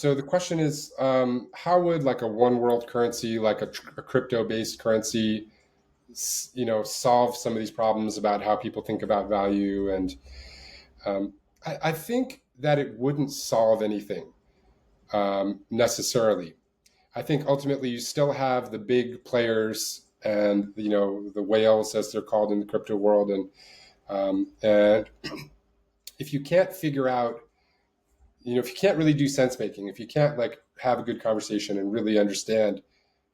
So the question is, how would like a one world currency, like a crypto-based currency, solve some of these problems about how people think about value? And I think that it wouldn't solve anything necessarily. I think ultimately you still have the big players and the whales, as they're called in the crypto world, and if you can't figure out, if you can't really do sense making, if you can't like have a good conversation and really understand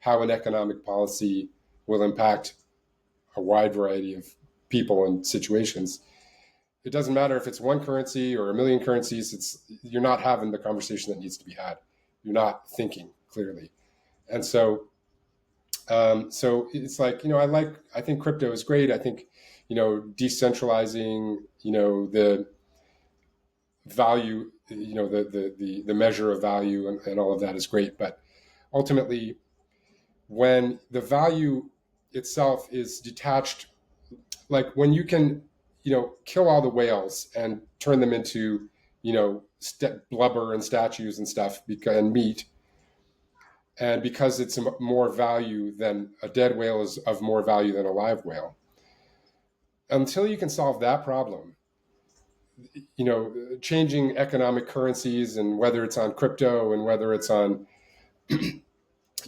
how an economic policy will impact a wide variety of people and situations, it doesn't matter if it's one currency or a million currencies. You're not having the conversation that needs to be had. You're not thinking clearly, and so it's like, I think crypto is great. I think decentralizing the value, the measure of value, and all of that is great. But ultimately, when the value itself is detached, like when you can kill all the whales and turn them into blubber and statues and stuff, and meat, and because it's more value than a dead whale is of more value than a live whale, until you can solve that problem, changing economic currencies, and whether it's on crypto and whether it's on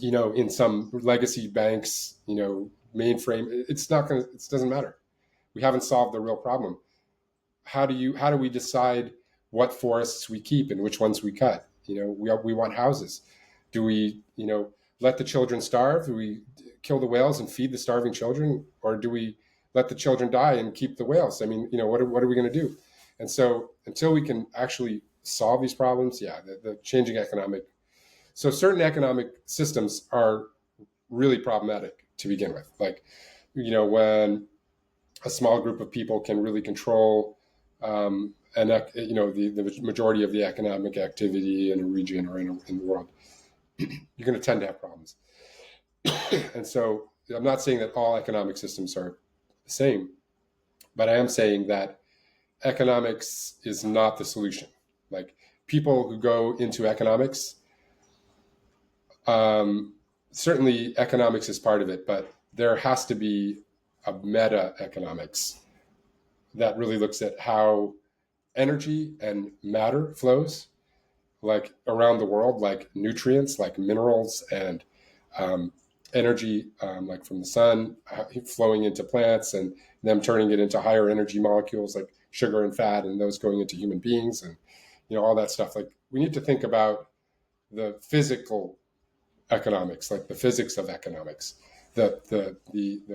in some legacy banks, mainframe, it's not going to, it doesn't matter. We haven't solved the real problem. How do we decide what forests we keep and which ones we cut? We want houses. Do we, let the children starve? Do we kill the whales and feed the starving children? Or do we let the children die and keep the whales? I mean, what are we going to do? And so until we can actually solve these problems, yeah, the changing economic, so certain economic systems are really problematic to begin with. Like, when a small group of people can really control, the majority of the economic activity in a region or in the world, you're going to tend to have problems. And so I'm not saying that all economic systems are the same, but I am saying that economics is not the solution. Like, people who go into economics, certainly economics is part of it, but there has to be a meta economics that really looks at how energy and matter flows, like around the world, like nutrients, like minerals, and um, energy, like from the sun, flowing into plants and them turning it into higher energy molecules like sugar and fat, and those going into human beings, and all that stuff. Like, we need to think about the physical economics, like the physics of economics, the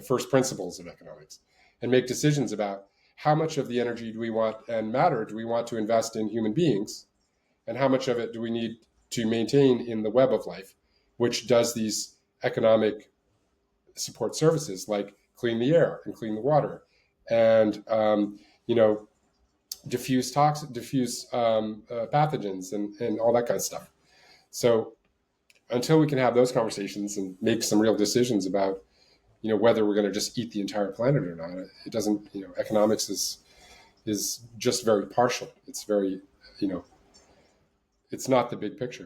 first principles of economics, and make decisions about how much of the energy do we want and matter do we want to invest in human beings, and how much of it do we need to maintain in the web of life, which does these economic support services like clean the air and clean the water, and diffuse pathogens, and all that kind of stuff. So until we can have those conversations and make some real decisions about whether we're going to just eat the entire planet or not, it doesn't, economics is just very partial. It's very, it's not the big picture.